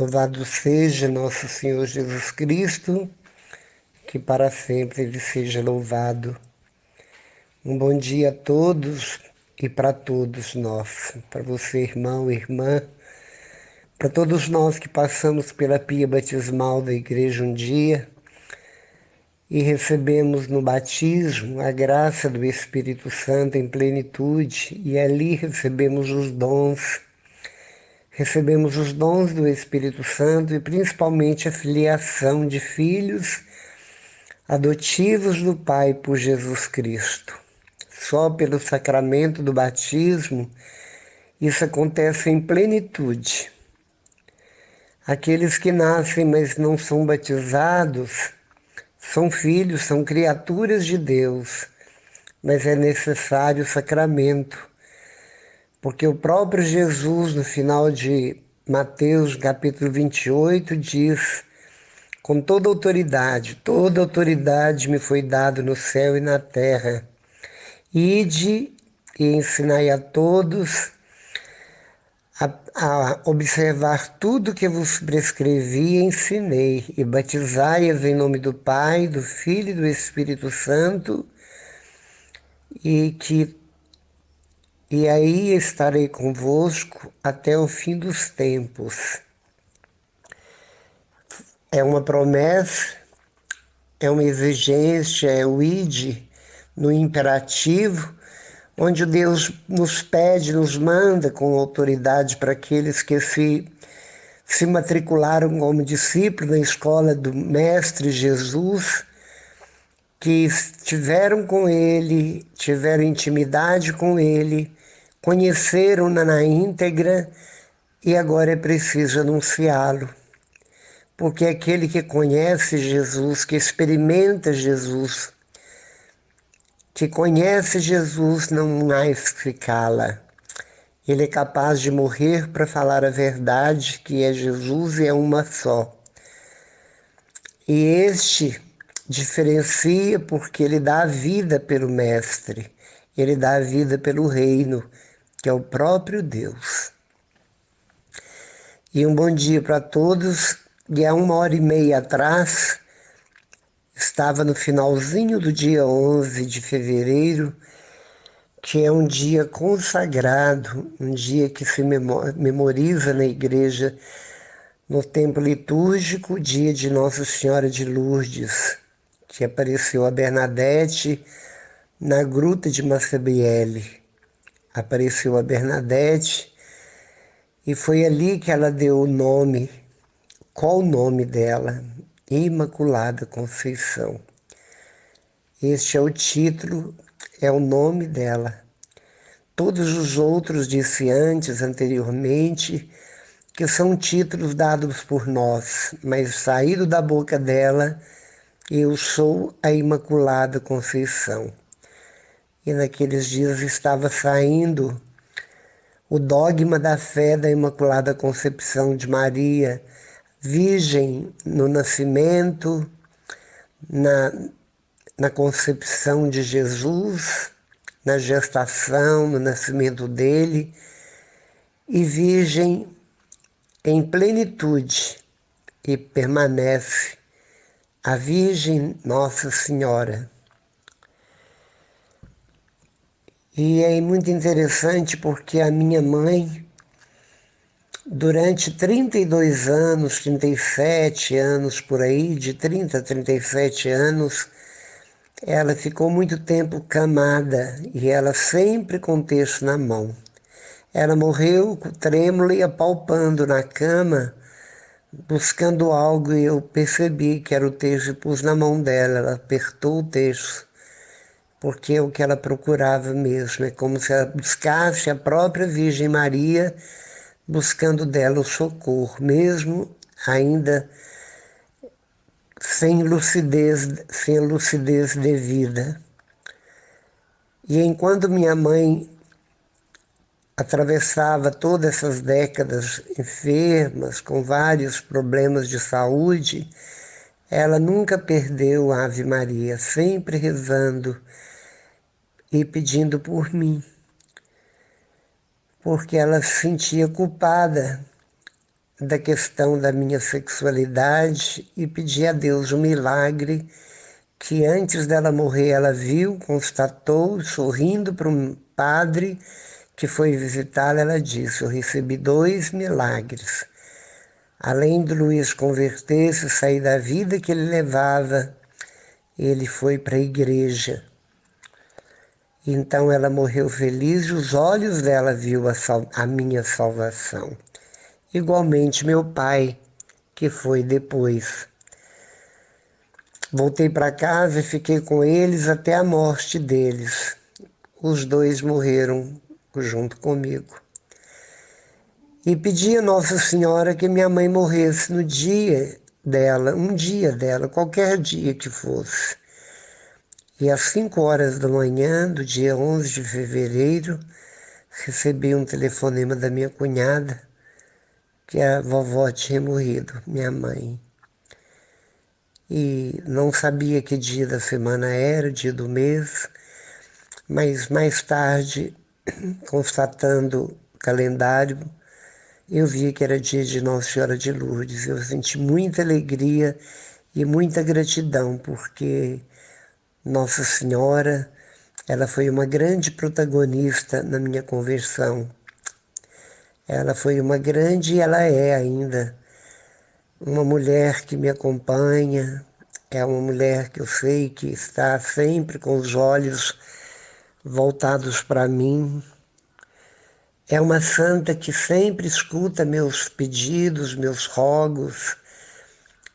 Louvado seja nosso Senhor Jesus Cristo, que para sempre Ele seja louvado. Um bom dia a todos e para todos nós, para você, irmão, irmã, para todos nós que passamos pela pia batismal da igreja um dia e recebemos no batismo a graça do Espírito Santo em plenitude e ali recebemos os dons do Espírito Santo e principalmente a filiação de filhos adotivos do Pai por Jesus Cristo. Só pelo sacramento do batismo isso acontece em plenitude. Aqueles que nascem, mas não são batizados, são filhos, são criaturas de Deus, mas é necessário o sacramento, porque o próprio Jesus, no final de Mateus, capítulo 28, diz: com toda autoridade me foi dada no céu e na terra. Ide e ensinai a todos a observar tudo que vos prescrevi e ensinei, e batizai-as em nome do Pai, do Filho e do Espírito Santo, e aí estarei convosco até o fim dos tempos. É uma promessa, é uma exigência, é o ide no imperativo, onde Deus nos pede, nos manda com autoridade para aqueles que se matricularam como discípulos na escola do Mestre Jesus, que estiveram com Ele, tiveram intimidade com Ele, conheceram-na na íntegra e agora é preciso anunciá-lo. Porque aquele que conhece Jesus, que experimenta Jesus, que conhece Jesus, não mais se cala. Ele é capaz de morrer para falar a verdade, que é Jesus e é uma só. E este diferencia porque ele dá a vida pelo Mestre, ele dá a vida pelo Reino, que é o próprio Deus. E um bom dia para todos. E há 1h30 atrás, estava no finalzinho do dia 11 de fevereiro, que é um dia consagrado, um dia que se memoriza na igreja, no tempo litúrgico, o dia de Nossa Senhora de Lourdes, que apareceu a Bernadette na gruta de Massabielle. Apareceu a Bernadette e foi ali que ela deu o nome. Qual o nome dela? Imaculada Conceição. Este é o título, é o nome dela. Todos os outros disse antes, anteriormente, que são títulos dados por nós, mas saído da boca dela, eu sou a Imaculada Conceição. E naqueles dias estava saindo o dogma da fé da Imaculada Concepção de Maria, virgem no nascimento, na concepção de Jesus, na gestação, no nascimento dele, e virgem em plenitude, e permanece a Virgem Nossa Senhora. E é muito interessante porque a minha mãe, durante 32 anos, 37 anos por aí, de 30 a 37 anos, ela ficou muito tempo camada e ela sempre com o terço na mão. Ela morreu trêmula e apalpando na cama, buscando algo, e eu percebi que era o terço e pus na mão dela. Ela apertou o terço, porque é o que ela procurava mesmo. É como se ela buscasse a própria Virgem Maria, buscando dela o socorro, mesmo ainda sem a lucidez devida. E enquanto minha mãe atravessava todas essas décadas enfermas, com vários problemas de saúde, ela nunca perdeu a Ave Maria, sempre rezando e pedindo por mim, porque ela se sentia culpada da questão da minha sexualidade e pedi a Deus um milagre que antes dela morrer ela viu, constatou, sorrindo para um padre que foi visitá-la, ela disse: eu recebi 2 milagres. Além do Luiz converter-se, sair da vida que ele levava, ele foi para a igreja. Então ela morreu feliz e os olhos dela viu a minha salvação. Igualmente meu pai, que foi depois. Voltei para casa e fiquei com eles até a morte deles. Os 2 morreram junto comigo. E pedi a Nossa Senhora que minha mãe morresse no dia dela, um dia dela, qualquer dia que fosse. E às 5 horas da manhã do dia 11 de fevereiro, recebi um telefonema da minha cunhada, que a vovó tinha morrido, minha mãe. E não sabia que dia da semana era, dia do mês, mas mais tarde, constatando o calendário, eu vi que era dia de Nossa Senhora de Lourdes. Eu senti muita alegria e muita gratidão, porque Nossa Senhora, ela foi uma grande protagonista na minha conversão. Ela foi uma grande, e ela é ainda, uma mulher que me acompanha, é uma mulher que eu sei que está sempre com os olhos voltados para mim. É uma santa que sempre escuta meus pedidos, meus rogos,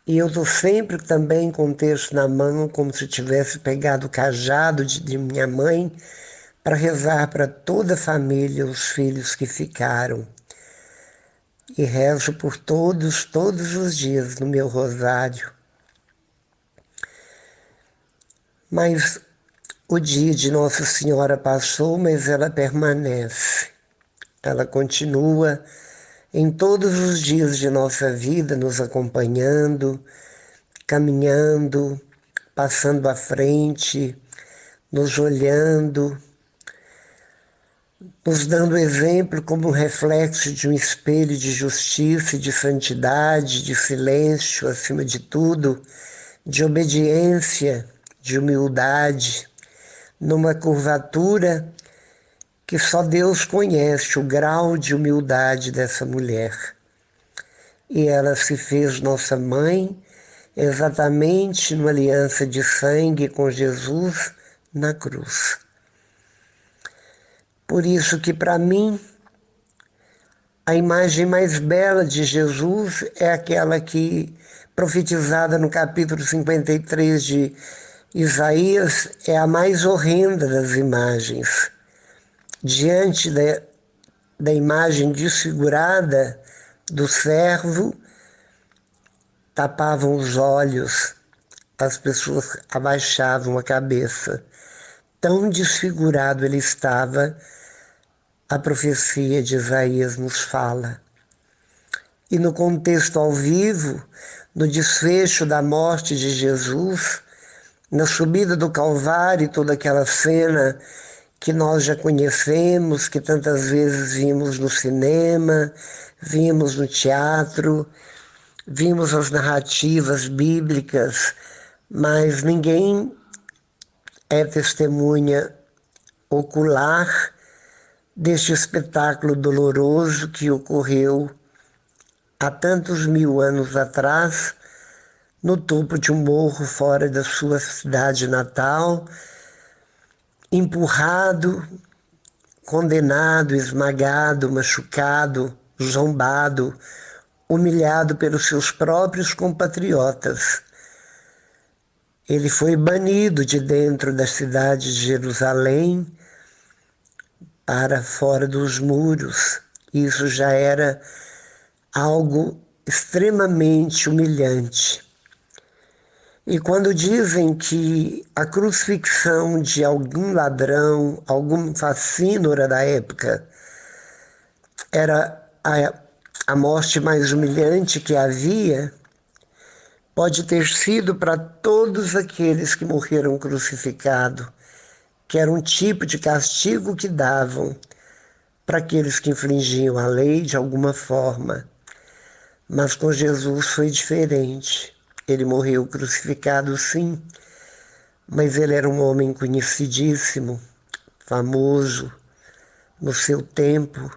e eu estou sempre também com o texto na mão, como se tivesse pegado o cajado de minha mãe, para rezar para toda a família, os filhos que ficaram. E rezo por todos, todos os dias no meu rosário. Mas o dia de Nossa Senhora passou, mas ela permanece. Ela continua em todos os dias de nossa vida, nos acompanhando, caminhando, passando à frente, nos olhando, nos dando exemplo como um reflexo de um espelho de justiça e de santidade, de silêncio acima de tudo, de obediência, de humildade, numa curvatura que só Deus conhece o grau de humildade dessa mulher. E ela se fez nossa mãe exatamente numa aliança de sangue com Jesus na cruz. Por isso que para mim a imagem mais bela de Jesus é aquela que, profetizada no capítulo 53 de Isaías, é a mais horrenda das imagens. Diante da imagem desfigurada do servo, tapavam os olhos, as pessoas abaixavam a cabeça. Tão desfigurado ele estava, a profecia de Isaías nos fala. E no contexto ao vivo, no desfecho da morte de Jesus, na subida do Calvário, toda aquela cena que nós já conhecemos, que tantas vezes vimos no cinema, vimos no teatro, vimos as narrativas bíblicas, mas ninguém é testemunha ocular deste espetáculo doloroso que ocorreu há tantos 1000 anos atrás, no topo de um morro fora da sua cidade natal, empurrado, condenado, esmagado, machucado, zombado, humilhado pelos seus próprios compatriotas. Ele foi banido de dentro da cidade de Jerusalém para fora dos muros. Isso já era algo extremamente humilhante. E quando dizem que a crucifixão de algum ladrão, algum facínora da época, era a morte mais humilhante que havia, pode ter sido para todos aqueles que morreram crucificados, que era um tipo de castigo que davam para aqueles que infringiam a lei de alguma forma. Mas com Jesus foi diferente. Ele morreu crucificado, sim, mas ele era um homem conhecidíssimo, famoso no seu tempo,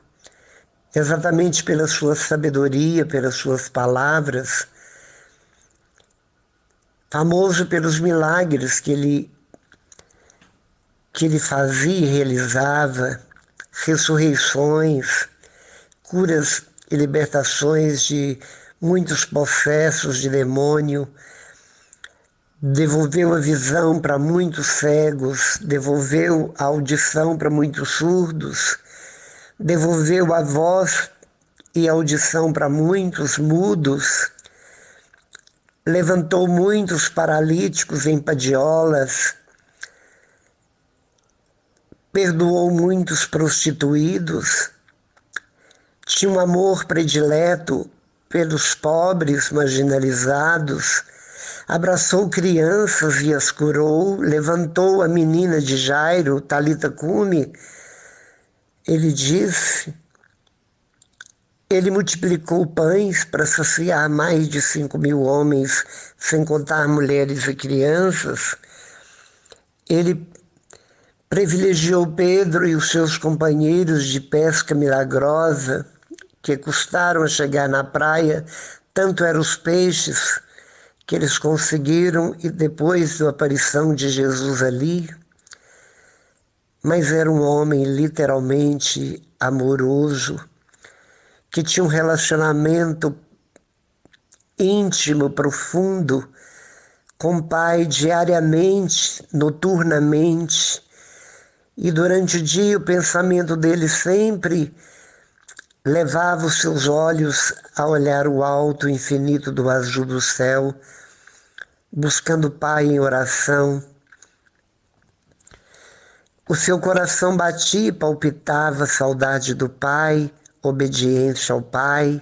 exatamente pela sua sabedoria, pelas suas palavras, famoso pelos milagres que ele fazia e realizava, ressurreições, curas e libertações de muitos possessos de demônio, devolveu a visão para muitos cegos, devolveu a audição para muitos surdos, devolveu a voz e a audição para muitos mudos, levantou muitos paralíticos em padiolas, perdoou muitos prostituídos, tinha um amor predileto pelos pobres marginalizados, abraçou crianças e as curou, levantou a menina de Jairo, Talita Cumi. Ele disse, ele multiplicou pães para saciar mais de 5.000 homens, sem contar mulheres e crianças. Ele privilegiou Pedro e os seus companheiros de pesca milagrosa, que custaram a chegar na praia, tanto eram os peixes que eles conseguiram e depois da aparição de Jesus ali. Mas era um homem literalmente amoroso, que tinha um relacionamento íntimo, profundo, com o Pai diariamente, noturnamente, e durante o dia o pensamento dele sempre levava os seus olhos a olhar o alto, o infinito do azul do céu, buscando o Pai em oração. O seu coração batia e palpitava saudade do Pai, obediência ao Pai,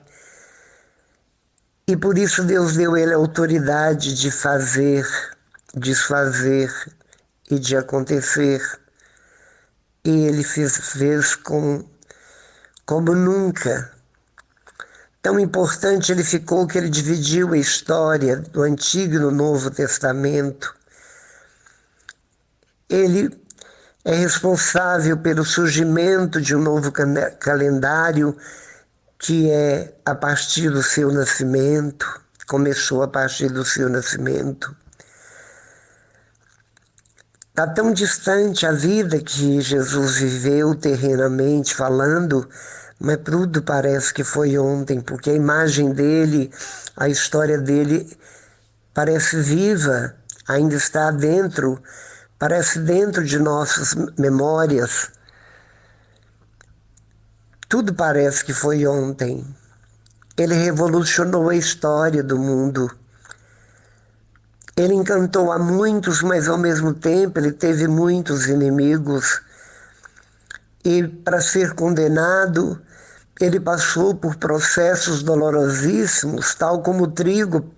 e por isso Deus deu a ele a autoridade de fazer, desfazer e de acontecer. E ele fez como nunca. Tão importante ele ficou que ele dividiu a história do Antigo e do Novo Testamento. Ele é responsável pelo surgimento de um novo calendário que é a partir do seu nascimento, começou a partir do seu nascimento. Está tão distante a vida que Jesus viveu terrenamente falando, mas tudo parece que foi ontem, porque a imagem dele, a história dele parece viva, ainda está dentro, parece dentro de nossas memórias. Tudo parece que foi ontem. Ele revolucionou a história do mundo. Ele encantou a muitos, mas ao mesmo tempo ele teve muitos inimigos. E para ser condenado, ele passou por processos dolorosíssimos, tal como o trigo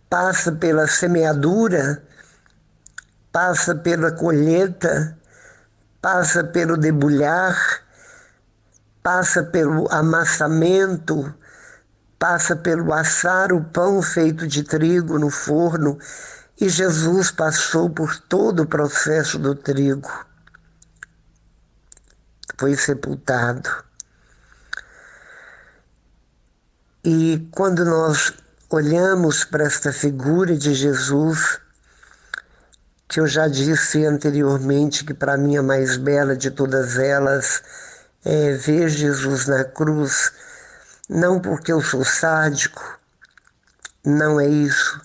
passa pela semeadura, passa pela colheita, passa pelo debulhar, passa pelo amassamento, passa pelo assar o pão feito de trigo no forno, e Jesus passou por todo o processo do trigo. Foi sepultado. E quando nós olhamos para esta figura de Jesus, que eu já disse anteriormente que para mim a mais bela de todas elas é ver Jesus na cruz, não porque eu sou sádico, não é isso,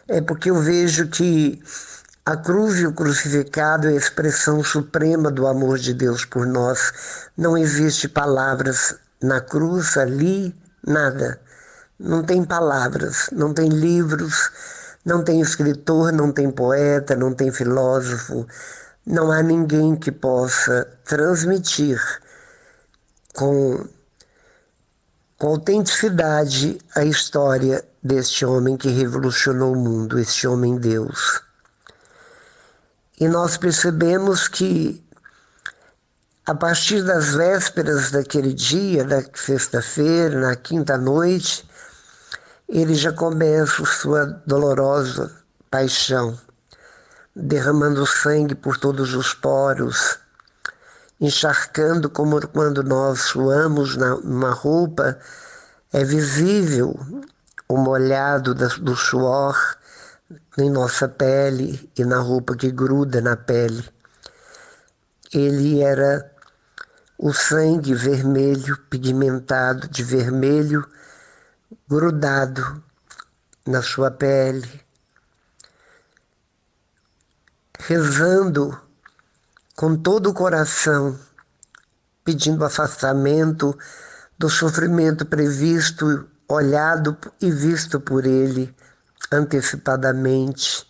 é porque eu vejo que a cruz e o crucificado é a expressão suprema do amor de Deus por nós. Não existe palavras na cruz, ali, nada. Não tem palavras, não tem livros, não tem escritor, não tem poeta, não tem filósofo. Não há ninguém que possa transmitir com autenticidade a história deste homem que revolucionou o mundo, este homem Deus. E nós percebemos que, a partir das vésperas daquele dia, da sexta-feira, na quinta noite, ele já começa sua dolorosa paixão, derramando sangue por todos os poros, encharcando como quando nós suamos numa roupa, é visível o molhado do suor em nossa pele e na roupa que gruda na pele. Ele era o sangue vermelho, pigmentado de vermelho, grudado na sua pele, rezando com todo o coração, pedindo afastamento do sofrimento previsto, olhado e visto por ele antecipadamente.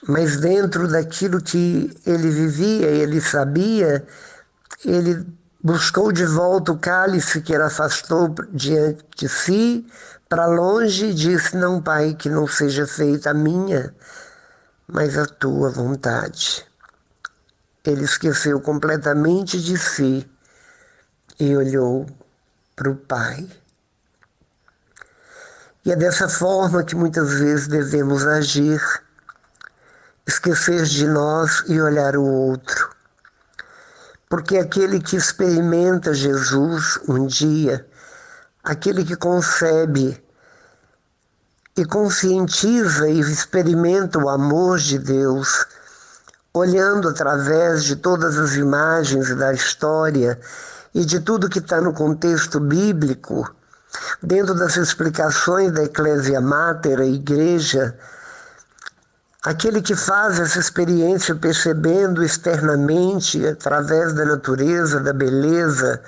Mas dentro daquilo que ele vivia, ele sabia, ele buscou de volta o cálice que ele afastou diante de si, para longe, e disse: não, Pai, que não seja feita a minha, mas a tua vontade. Ele esqueceu completamente de si e olhou para o Pai. E é dessa forma que muitas vezes devemos agir, esquecer de nós e olhar o outro. Porque aquele que experimenta Jesus um dia, aquele que concebe e conscientiza e experimenta o amor de Deus, olhando através de todas as imagens da história e de tudo que está no contexto bíblico, dentro das explicações da Ecclesia Mater, a igreja, aquele que faz essa experiência percebendo externamente, através da natureza, da beleza,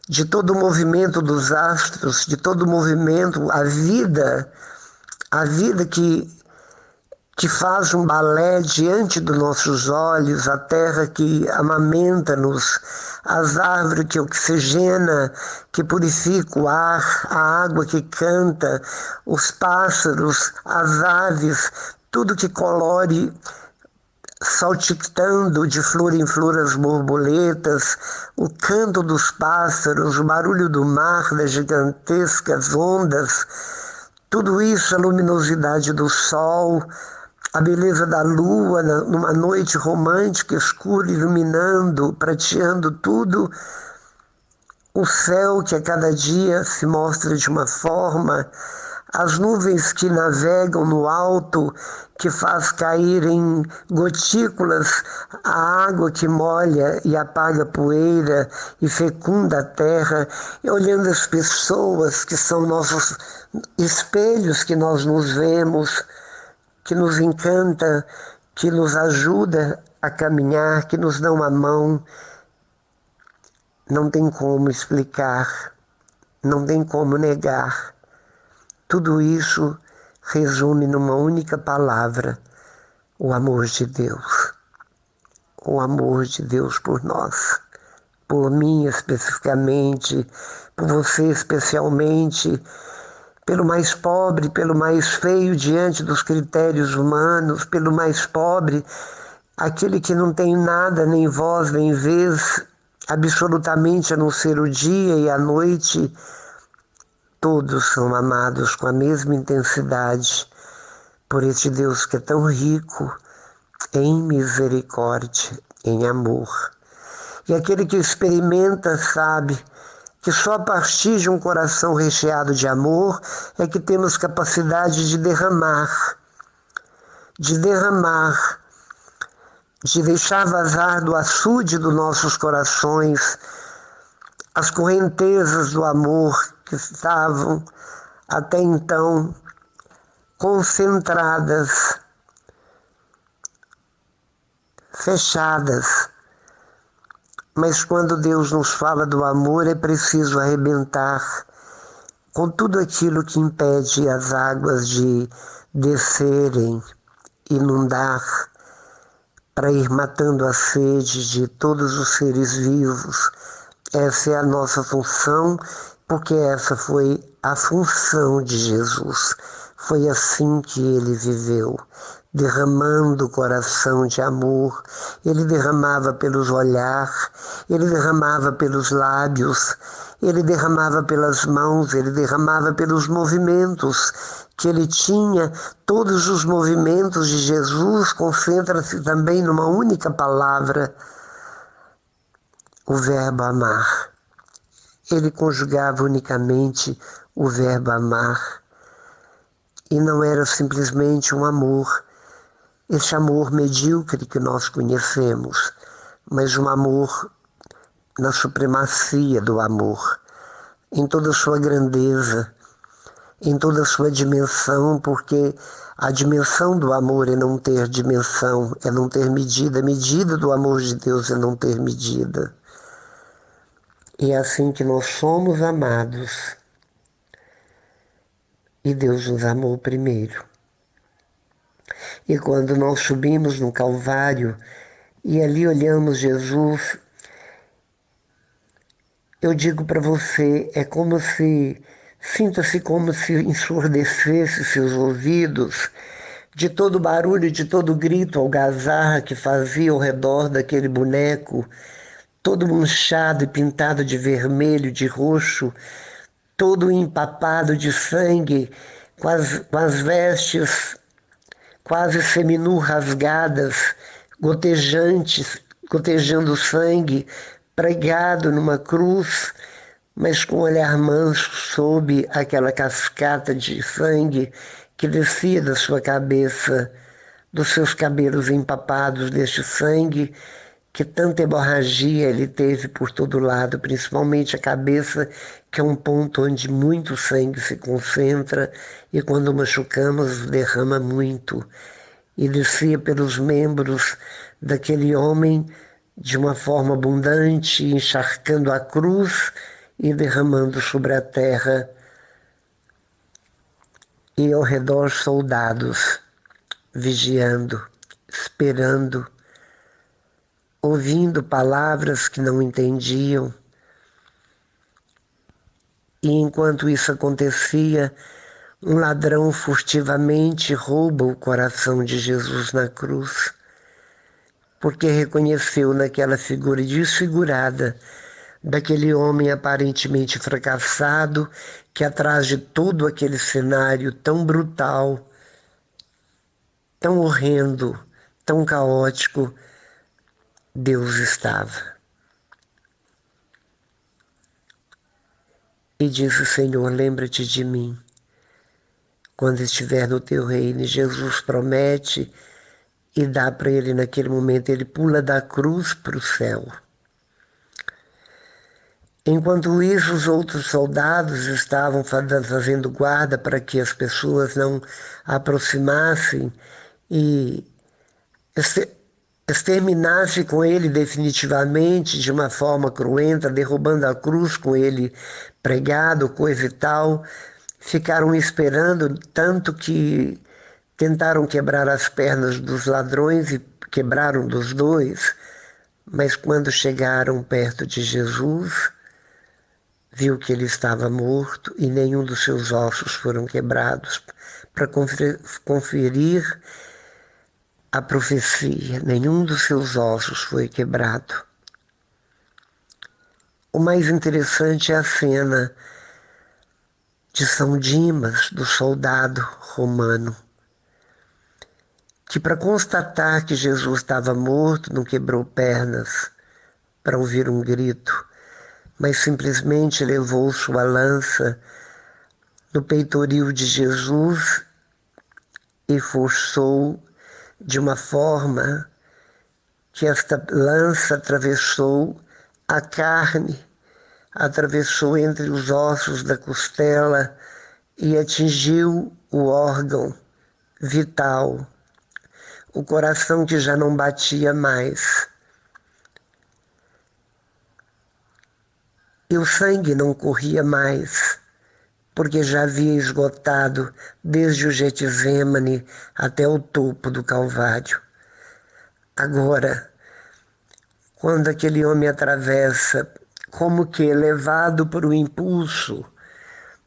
de todo o movimento dos astros, de todo o movimento, a vida que faz um balé diante dos nossos olhos, a terra que amamenta-nos, as árvores que oxigena, que purifica o ar, a água que canta, os pássaros, as aves, tudo que colore, saltitando de flor em flor as borboletas, o canto dos pássaros, o barulho do mar, das gigantescas ondas, tudo isso, a luminosidade do sol, a beleza da lua numa noite romântica, escura, iluminando, prateando tudo, o céu que a cada dia se mostra de uma forma, as nuvens que navegam no alto, que faz cair em gotículas a água que molha e apaga a poeira e fecunda a terra, e olhando as pessoas que são nossos espelhos, que nós nos vemos, que nos encanta, que nos ajuda a caminhar, que nos dão a mão. Não tem como explicar, não tem como negar. Tudo isso resume numa única palavra: o amor de Deus. O amor de Deus por nós, por mim especificamente, por você especialmente, pelo mais pobre, pelo mais feio diante dos critérios humanos, pelo mais pobre, aquele que não tem nada, nem voz, nem vez, absolutamente a não ser o dia e a noite. Todos são amados com a mesma intensidade por este Deus que é tão rico em misericórdia, em amor. E aquele que experimenta sabe que só a partir de um coração recheado de amor é que temos capacidade de derramar, de deixar vazar do açude dos nossos corações as correntezas do amor que estavam até então concentradas, fechadas. Mas quando Deus nos fala do amor, é preciso arrebentar com tudo aquilo que impede as águas de descerem, inundar, para ir matando a sede de todos os seres vivos. Essa é a nossa função, porque essa foi a função de Jesus. Foi assim que ele viveu, derramando o coração de amor. Ele derramava pelos olhares, ele derramava pelos lábios, ele derramava pelas mãos, ele derramava pelos movimentos que ele tinha. Todos os movimentos de Jesus concentram-se também numa única palavra, o verbo amar. Ele conjugava unicamente o verbo amar. E não era simplesmente um amor, esse amor medíocre que nós conhecemos, mas um amor na supremacia do amor, em toda a sua grandeza, em toda a sua dimensão, porque a dimensão do amor é não ter dimensão, é não ter medida. A medida do amor de Deus é não ter medida. E é assim que nós somos amados. E Deus nos amou primeiro. E quando nós subimos no Calvário e ali olhamos Jesus, eu digo para você, é como se, sinta-se como se ensurdecesse seus ouvidos de todo barulho, de todo grito, algazarra que fazia ao redor daquele boneco, todo manchado e pintado de vermelho, de roxo, todo empapado de sangue, com as vestes quase seminu rasgadas, gotejantes, gotejando sangue, pregado numa cruz, mas com um olhar manso sob aquela cascata de sangue que descia da sua cabeça, dos seus cabelos empapados deste sangue, que tanta hemorragia ele teve por todo lado, principalmente a cabeça, que é um ponto onde muito sangue se concentra e quando machucamos derrama muito. E descia pelos membros daquele homem de uma forma abundante, encharcando a cruz e derramando sobre a terra. E ao redor soldados, vigiando, esperando, ouvindo palavras que não entendiam. E enquanto isso acontecia, um ladrão furtivamente rouba o coração de Jesus na cruz, porque reconheceu naquela figura desfigurada daquele homem aparentemente fracassado, que atrás de todo aquele cenário tão brutal, tão horrendo, tão caótico, Deus estava. E disse: Senhor, lembra-te de mim quando estiver no teu reino. E Jesus promete e dá para ele naquele momento. Ele pula da cruz para o céu. Enquanto isso, os outros soldados estavam fazendo guarda para que as pessoas não aproximassem e exterminasse com ele definitivamente, de uma forma cruenta, derrubando a cruz com ele pregado, coisa e tal. Ficaram esperando, tanto que tentaram quebrar as pernas dos ladrões e quebraram dos dois, mas quando chegaram perto de Jesus, viu que ele estava morto e nenhum dos seus ossos foram quebrados, para conferir a profecia, nenhum dos seus ossos foi quebrado. O mais interessante é a cena de São Dimas, do soldado romano, que para constatar que Jesus estava morto não quebrou pernas para ouvir um grito, mas simplesmente levou sua lança no peitoril de Jesus e forçou de uma forma que esta lança atravessou a carne, atravessou entre os ossos da costela e atingiu o órgão vital, o coração que já não batia mais. E o sangue não corria mais, porque já havia esgotado desde o Getsêmani até o topo do Calvário. Agora, quando aquele homem atravessa, como que levado por um impulso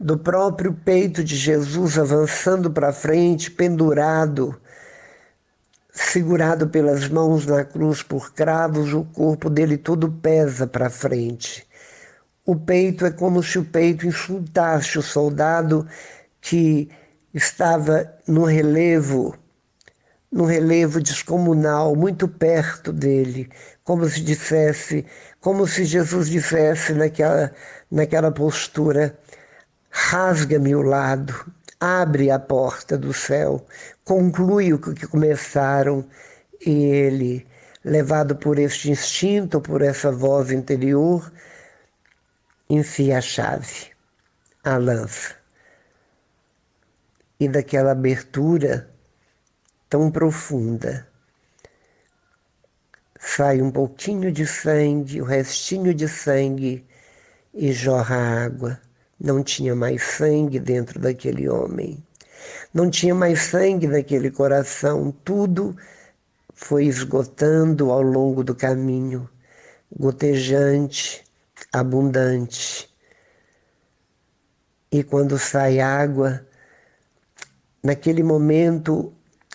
do próprio peito de Jesus, avançando para frente, pendurado segurado pelas mãos na cruz por cravos, o corpo dele todo pesa para frente. O peito é como se o peito insultasse o soldado que estava no relevo descomunal, muito perto dele, como se dissesse, como se Jesus dissesse naquela postura: rasga-me o lado, abre a porta do céu, conclui o que começaram. E ele, levado por este instinto, por essa voz interior, enfia a chave, a lança. E daquela abertura tão profunda sai um pouquinho de sangue, o restinho de sangue, e jorra água. Não tinha mais sangue dentro daquele homem. Não tinha mais sangue naquele coração. Tudo foi esgotando ao longo do caminho, gotejante, abundante. E quando sai água, naquele momento,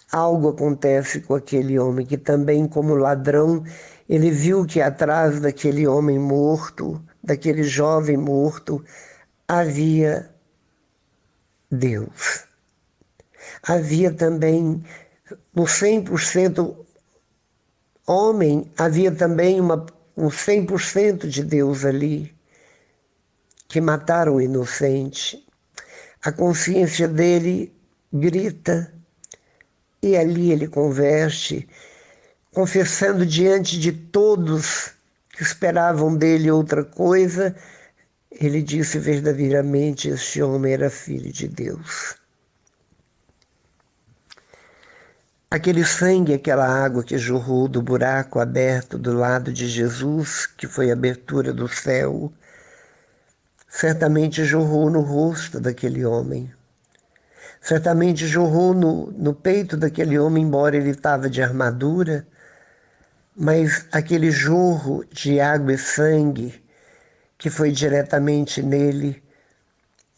algo acontece com aquele homem, que também, como ladrão, ele viu que atrás daquele homem morto, daquele jovem morto, havia Deus. Havia também, no 100% homem, havia também um 100% de Deus ali, que mataram o inocente. A consciência dele grita, e ali ele converte, confessando diante de todos que esperavam dele outra coisa. Ele disse verdadeiramente: este homem era filho de Deus. Aquele sangue, aquela água que jorrou do buraco aberto do lado de Jesus, que foi a abertura do céu, certamente jorrou no rosto daquele homem. Certamente jorrou no peito daquele homem, embora ele estava de armadura, mas aquele jorro de água e sangue que foi diretamente nele,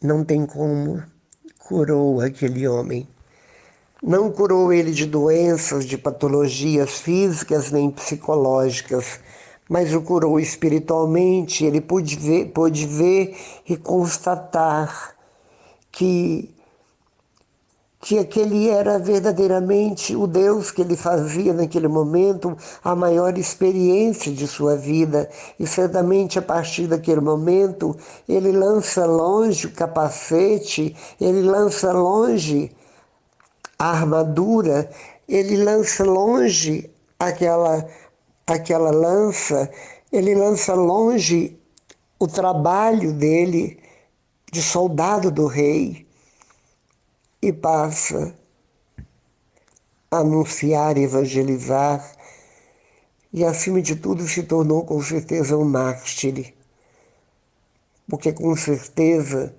não tem como, curou aquele homem. Não curou ele de doenças, de patologias físicas nem psicológicas, mas o curou espiritualmente. Ele pôde ver e constatar que aquele era verdadeiramente o Deus que ele fazia naquele momento, a maior experiência de sua vida. E certamente a partir daquele momento ele lança longe o capacete, ele lança longe a armadura, ele lança longe aquela lança, ele lança longe o trabalho dele de soldado do rei e passa a anunciar, evangelizar, e acima de tudo se tornou com certeza um mártir, porque com certeza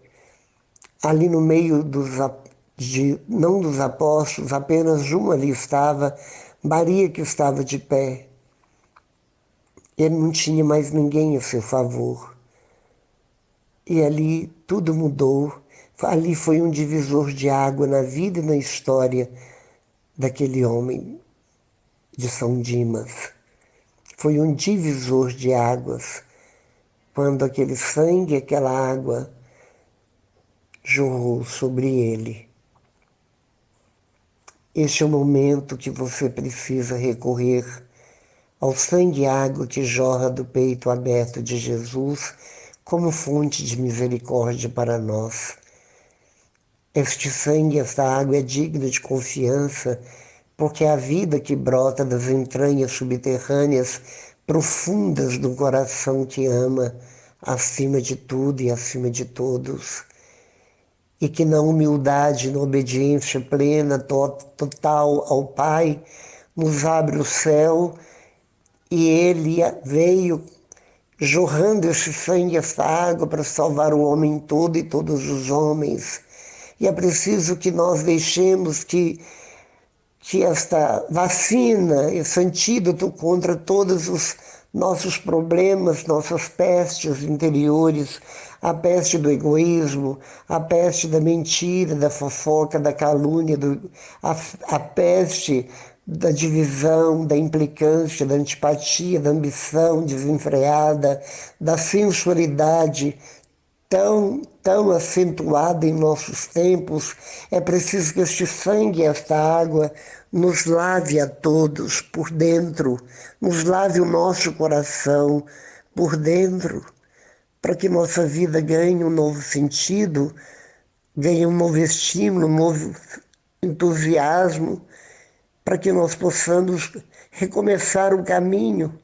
ali no meio não dos apóstolos, apenas um ali estava, Maria, que estava de pé. Ele não tinha mais ninguém a seu favor. E ali tudo mudou. Ali foi um divisor de água na vida e na história daquele homem de São Dimas. Foi um divisor de águas, quando aquele sangue, aquela água jorrou sobre ele. Este é o momento que você precisa recorrer ao sangue e água que jorra do peito aberto de Jesus como fonte de misericórdia para nós. Este sangue, esta água é digna de confiança, porque é a vida que brota das entranhas subterrâneas profundas do coração que ama acima de tudo e acima de todos, e que na humildade, na obediência plena, total ao Pai, nos abre o céu, e Ele veio jorrando esse sangue, essa água, para salvar o homem todo e todos os homens. E é preciso que nós deixemos que esta vacina, esse antídoto contra todos os nossos problemas, nossas pestes interiores, a peste do egoísmo, a peste da mentira, da fofoca, da calúnia, a peste da divisão, da implicância, da antipatia, da ambição desenfreada, da sensualidade tão acentuada em nossos tempos. É preciso que este sangue, esta água, nos lave a todos por dentro, nos lave o nosso coração por dentro, para que nossa vida ganhe um novo sentido, ganhe um novo estímulo, um novo entusiasmo, para que nós possamos recomeçar o caminho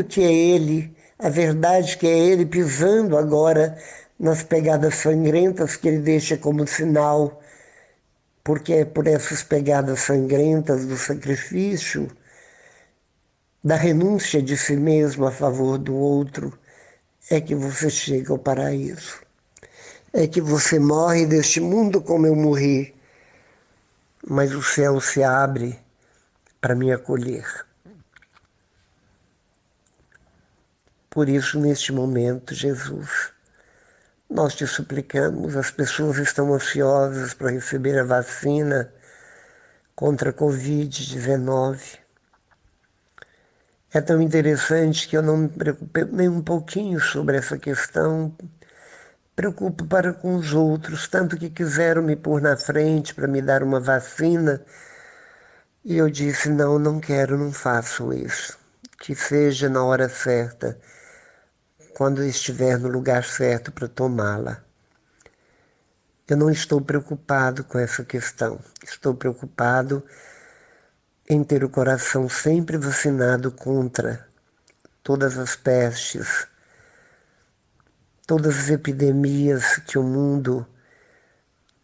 que é Ele, a verdade que é Ele, pisando agora nas pegadas sangrentas que Ele deixa como sinal, porque é por essas pegadas sangrentas do sacrifício, da renúncia de si mesmo a favor do outro, é que você chega ao paraíso. É que você morre deste mundo como eu morri, mas o céu se abre para me acolher. Por isso, neste momento, Jesus, nós te suplicamos, as pessoas estão ansiosas para receber a vacina contra a Covid-19. É tão interessante que eu não me preocupei nem um pouquinho sobre essa questão. Preocupo para com os outros, tanto que quiseram me pôr na frente para me dar uma vacina. E eu disse, não quero, não faço isso. Que seja na hora certa, quando eu estiver no lugar certo para tomá-la. Eu não estou preocupado com essa questão. Estou preocupado em ter o coração sempre vacinado contra todas as pestes, todas as epidemias que o mundo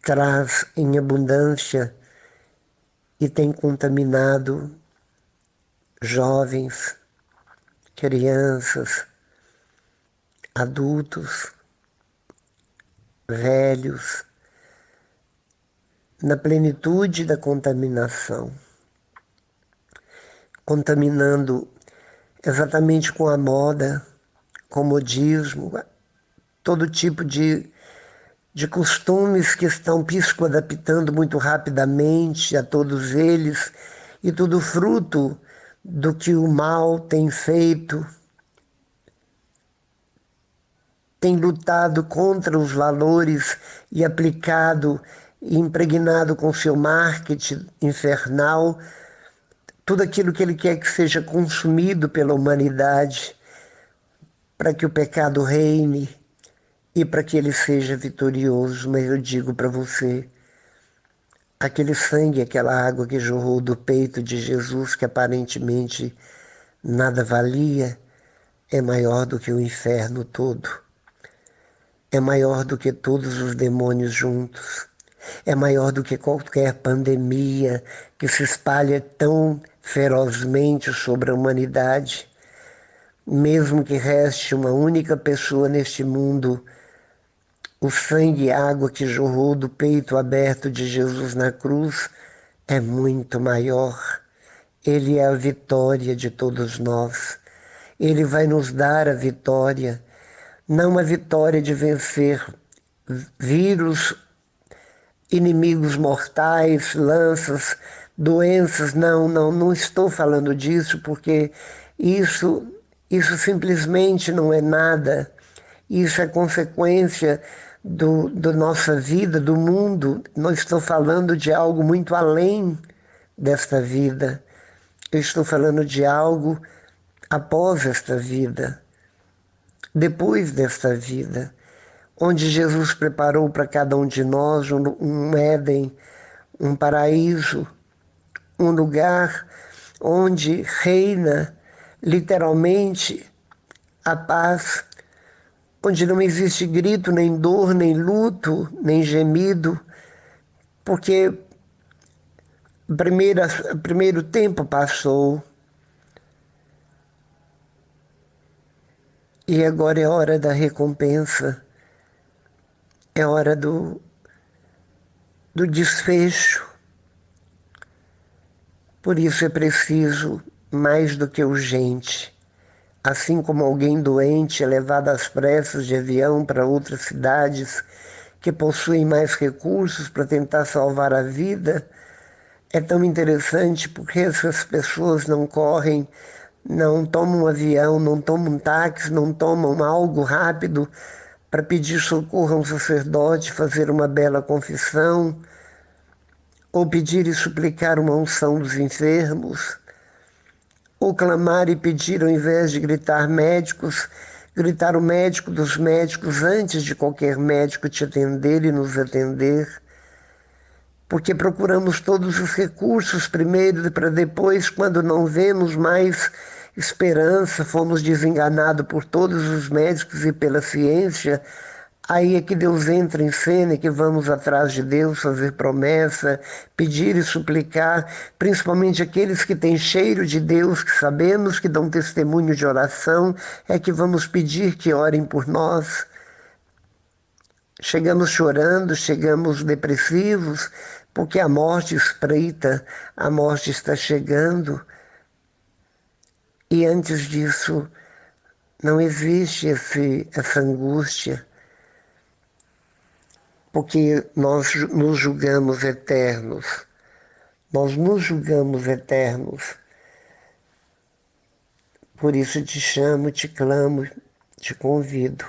traz em abundância e tem contaminado jovens, crianças, adultos, velhos, na plenitude da contaminação, contaminando exatamente com a moda, com o modismo, todo tipo de costumes que estão psicoadaptando muito rapidamente a todos eles, e tudo fruto do que o mal tem feito, tem lutado contra os valores e aplicado e impregnado com seu marketing infernal tudo aquilo que ele quer que seja consumido pela humanidade, para que o pecado reine e para que ele seja vitorioso. Mas eu digo para você, aquele sangue, aquela água que jorrou do peito de Jesus, que aparentemente nada valia, é maior do que o inferno todo. É maior do que todos os demônios juntos. É maior do que qualquer pandemia que se espalha tão ferozmente sobre a humanidade. Mesmo que reste uma única pessoa neste mundo, o sangue e água que jorrou do peito aberto de Jesus na cruz é muito maior. Ele é a vitória de todos nós. Ele vai nos dar a vitória, não a vitória de vencer vírus, inimigos mortais, lanças, doenças. Não estou falando disso, porque isso simplesmente não é nada. Isso é consequência da nossa vida, do mundo. Não estou falando de algo muito além desta vida. Eu estou falando de algo após esta vida, depois desta vida, onde Jesus preparou para cada um de nós um Éden, um paraíso, um lugar onde reina literalmente a paz, onde não existe grito, nem dor, nem luto, nem gemido, porque o primeiro tempo passou e agora é hora da recompensa, é hora do desfecho. Por isso é preciso, mais do que urgente, assim como alguém doente é levado às pressas de avião para outras cidades que possuem mais recursos para tentar salvar a vida, É tão interessante porque essas pessoas não correm, não tomam um avião, não tomam um táxi, não tomam algo rápido para pedir socorro a um sacerdote, fazer uma bela confissão, ou pedir e suplicar uma unção dos enfermos, ou clamar e pedir, ao invés de gritar médicos, gritar o médico dos médicos antes de qualquer médico te atender e nos atender, porque procuramos todos os recursos primeiro para depois, quando não vemos mais esperança, fomos desenganados por todos os médicos e pela ciência, aí é que Deus entra em cena, que vamos atrás de Deus fazer promessa, pedir e suplicar, principalmente aqueles que têm cheiro de Deus, que sabemos que dão testemunho de oração, é que vamos pedir que orem por nós. Chegamos chorando, chegamos depressivos, porque a morte espreita, a morte está chegando. E antes disso, não existe essa angústia, porque nós nos julgamos eternos. Nós nos julgamos eternos. Por isso te chamo, te clamo, te convido.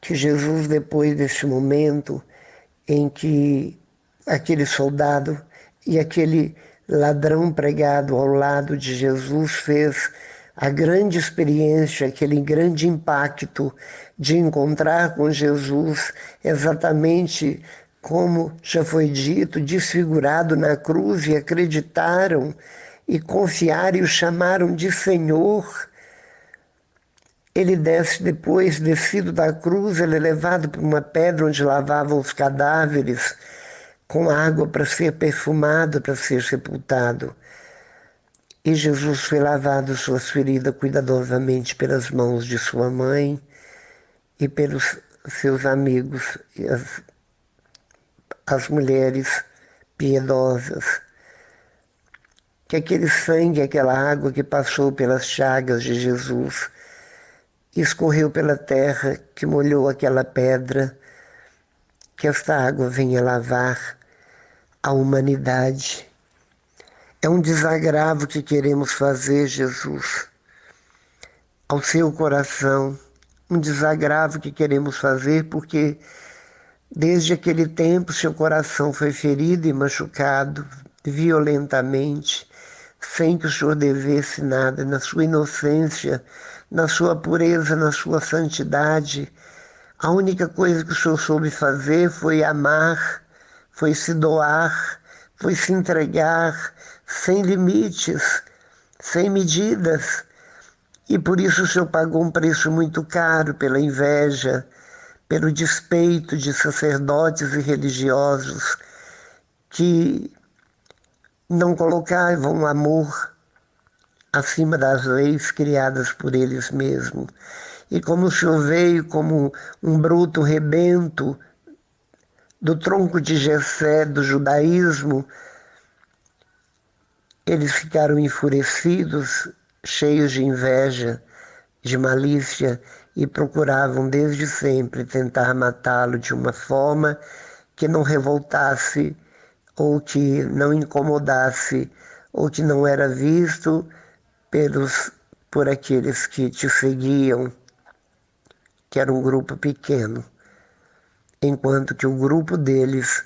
Que Jesus, depois desse momento em que aquele soldado e aquele ladrão pregado ao lado de Jesus fez a grande experiência, aquele grande impacto de encontrar com Jesus exatamente como já foi dito, desfigurado na cruz, e acreditaram e confiaram e o chamaram de Senhor. Ele desce depois, descido da cruz, ele é levado para uma pedra onde lavavam os cadáveres, com água para ser perfumado, para ser sepultado. E Jesus foi lavado suas feridas cuidadosamente pelas mãos de sua mãe e pelos seus amigos, e as mulheres piedosas. Que aquele sangue, aquela água que passou pelas chagas de Jesus, escorreu pela terra, que molhou aquela pedra, que esta água venha lavar a humanidade. É um desagravo que queremos fazer, Jesus, ao seu coração, um desagravo que queremos fazer porque desde aquele tempo seu coração foi ferido e machucado violentamente, sem que o Senhor devesse nada, na sua inocência, na sua pureza, na sua santidade. A única coisa que o Senhor soube fazer foi amar, foi se doar, foi se entregar sem limites, sem medidas. E por isso o Senhor pagou um preço muito caro pela inveja, pelo despeito de sacerdotes e religiosos que não colocavam o amor acima das leis criadas por eles mesmos. E como o Senhor veio como um bruto rebento do tronco de Jessé, do judaísmo, eles ficaram enfurecidos, cheios de inveja, de malícia, e procuravam desde sempre tentar matá-lo de uma forma que não revoltasse, ou que não incomodasse, ou que não era visto por aqueles que te seguiam, que era um grupo pequeno, enquanto que o grupo deles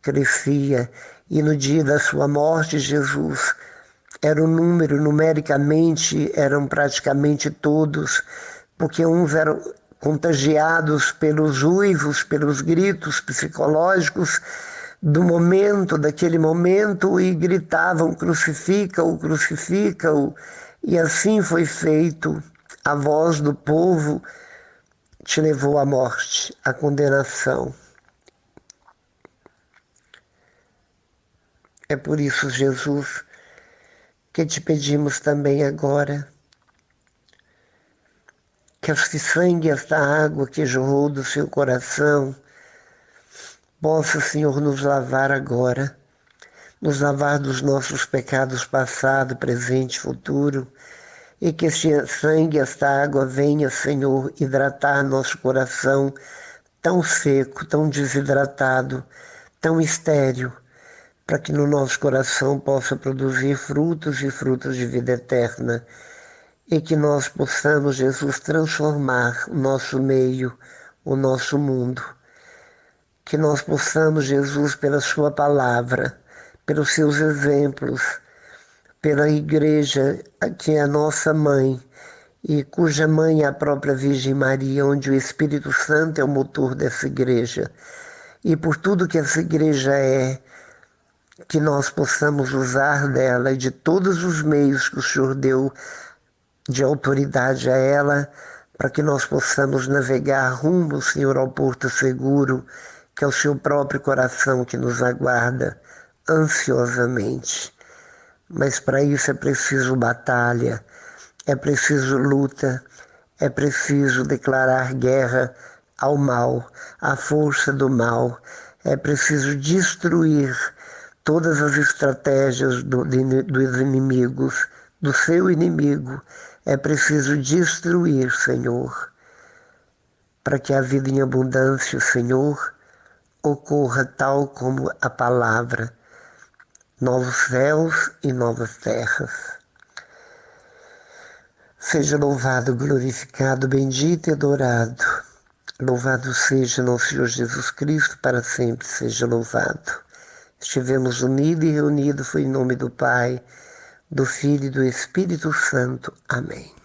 crescia. E no dia da sua morte, Jesus era um número, numericamente eram praticamente todos, porque uns eram contagiados pelos uivos, pelos gritos psicológicos do momento, daquele momento, e gritavam: crucifica-o, crucifica-o. E assim foi feito. A voz do povo te levou à morte, à condenação. É por isso, Jesus, que te pedimos também agora que este sangue, esta água que jorrou do seu coração, possa, Senhor, nos lavar agora, nos lavar dos nossos pecados passado, presente e futuro, e que este sangue, esta água venha, Senhor, hidratar nosso coração tão seco, tão desidratado, tão estéril, para que no nosso coração possa produzir frutos e frutos de vida eterna, e que nós possamos, Jesus, transformar o nosso meio, o nosso mundo. Que nós possamos, Jesus, pela sua palavra, pelos seus exemplos, pela igreja, que é a nossa mãe, e cuja mãe é a própria Virgem Maria, onde o Espírito Santo é o motor dessa igreja. E por tudo que essa igreja é, que nós possamos usar dela e de todos os meios que o Senhor deu de autoridade a ela, para que nós possamos navegar rumo, Senhor, ao porto seguro, que é o seu próprio coração que nos aguarda ansiosamente. Mas para isso é preciso batalha, é preciso luta, é preciso declarar guerra ao mal, à força do mal. É preciso destruir todas as estratégias dos inimigos, do seu inimigo. É preciso destruir, Senhor, para que a vida em abundância, Senhor, ocorra tal como a palavra, novos céus e novas terras. Seja louvado, glorificado, bendito e adorado. Louvado seja nosso Senhor Jesus Cristo, para sempre seja louvado. Estivemos unidos e reunidos, foi em nome do Pai, do Filho e do Espírito Santo. Amém.